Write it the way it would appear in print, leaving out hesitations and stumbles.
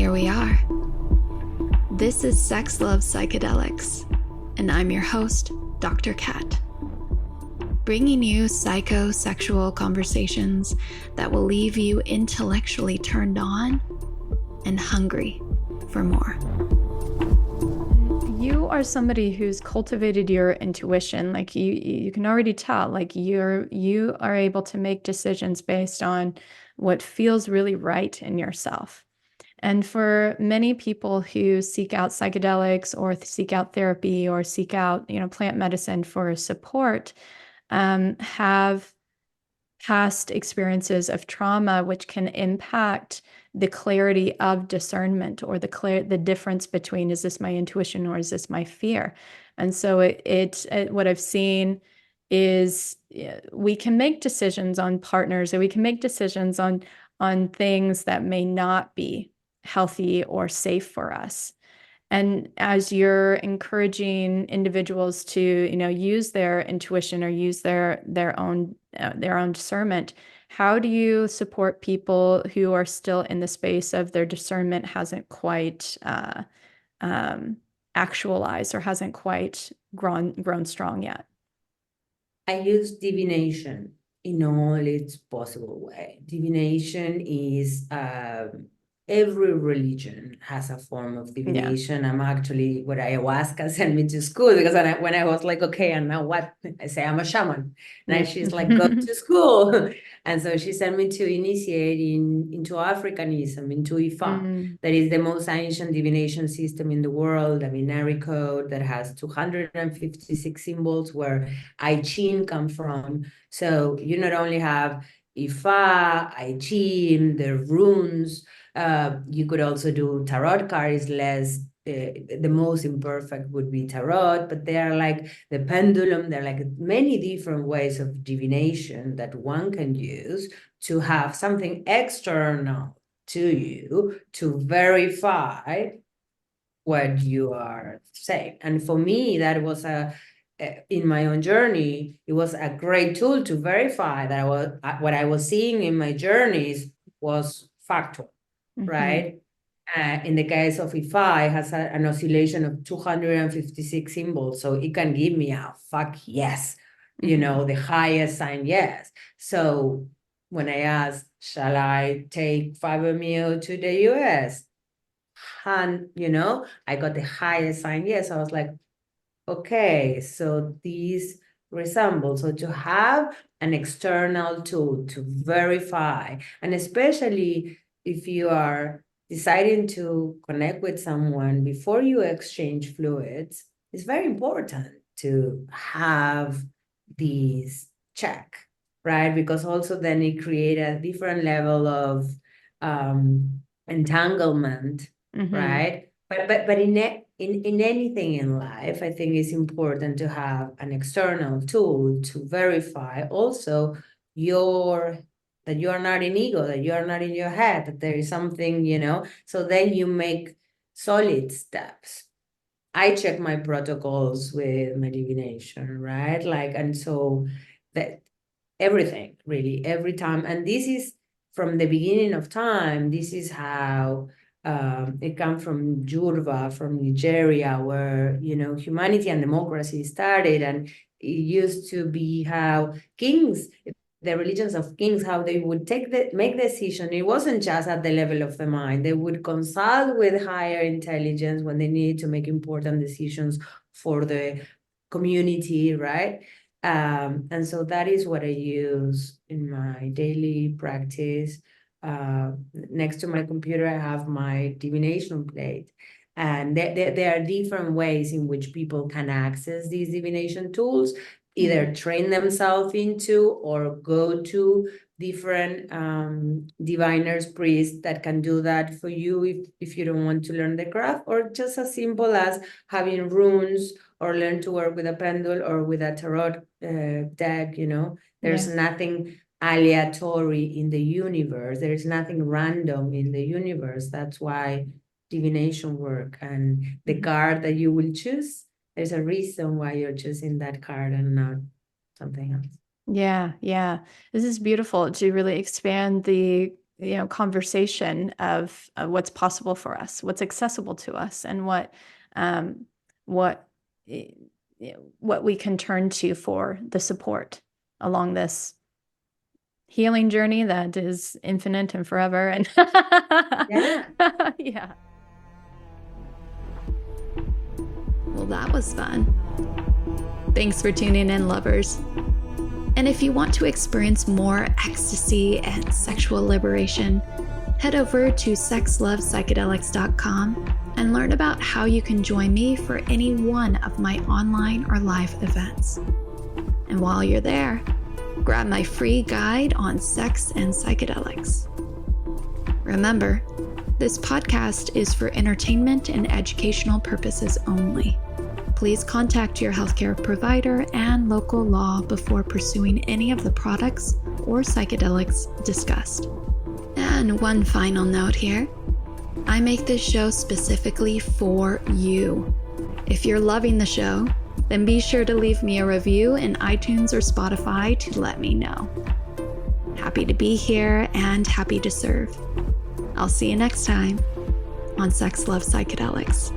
here we are. This is Sex Love Psychedelics, and I'm your host, Dr. Kat, bringing you psychosexual conversations that will leave you intellectually turned on and hungry for more. You are somebody who's cultivated your intuition. Like you can already tell, like you are able to make decisions based on what feels really right in yourself. And for many people who seek out psychedelics or seek out therapy or seek out, plant medicine for support, have past experiences of trauma, which can impact the clarity of discernment or the difference between, is this my intuition or is this my fear? And so what I've seen is we can make decisions on partners, or we can make decisions on things that may not be healthy or safe for us. And as you're encouraging individuals to, use their intuition or use their own discernment, how do you support people who are still in the space of their discernment hasn't quite actualized or hasn't quite grown strong yet? I use divination in all its possible way. Divination is every religion has a form of divination. Yeah. I'm actually, what ayahuasca sent me to school, because when I was like, okay, and now what? I say I'm a shaman. And she's like, go to school. And so she sent me to initiate into Africanism, into Ifa. That is the most ancient divination system in the world, a binary code that has 256 symbols, where I Ching come from. So you not only have Ifa, I Ching, the runes. You could also do tarot cards. The most imperfect would be tarot, but they are like the pendulum. There are like many different ways of divination that one can use to have something external to you to verify what you are saying. And for me, that was in my own journey, it was a great tool to verify that what I was seeing in my journeys was factual. Right? In the case of Ifa, it has an oscillation of 256 symbols, so it can give me a fuck yes, the highest sign yes. So when I asked, shall I take 5-MeO to the US? And, I got the highest sign yes. I was like, okay, so these resemble. So to have an external tool to verify, and especially if you are deciding to connect with someone before you exchange fluids, it's very important to have these check, right? Because also then it creates a different level of entanglement, right? But in anything in life, I think it's important to have an external tool to verify also that you are not in ego, that you are not in your head, that there is something, so then you make solid steps. I check my protocols with my divination, right? And so that everything, really, every time. And this is from the beginning of time. This is how it comes from Yoruba, from Nigeria, where, humanity and democracy started. And it used to be how kings, the religions of kings, how they would make decision. It wasn't just at the level of the mind. They would consult with higher intelligence when they needed to make important decisions for the community, right? And so that is what I use in my daily practice. Next to my computer, I have my divination plate. And there are different ways in which people can access these divination tools, either train themselves into or go to different diviners, priests that can do that for you if you don't want to learn the craft, or just as simple as having runes or learn to work with a pendulum or with a tarot deck. There's nothing aleatory in the universe. There's nothing random in the universe. That's why divination work, and the card that you will choose, there's a reason why you're choosing that card and not something else. Yeah. This is beautiful to really expand the conversation of what's possible for us, what's accessible to us, and what we can turn to for the support along this healing journey that is infinite and forever. And Yeah. Yeah. Well, that was fun. Thanks for tuning in, lovers. And if you want to experience more ecstasy and sexual liberation, head over to sexlovepsychedelics.com and learn about how you can join me for any one of my online or live events. And while you're there, grab my free guide on sex and psychedelics. Remember, this podcast is for entertainment and educational purposes only. Please contact your healthcare provider and local law before pursuing any of the products or psychedelics discussed. And one final note here. I make this show specifically for you. If you're loving the show, then be sure to leave me a review in iTunes or Spotify to let me know. Happy to be here and happy to serve. I'll see you next time on Sex Love Psychedelics.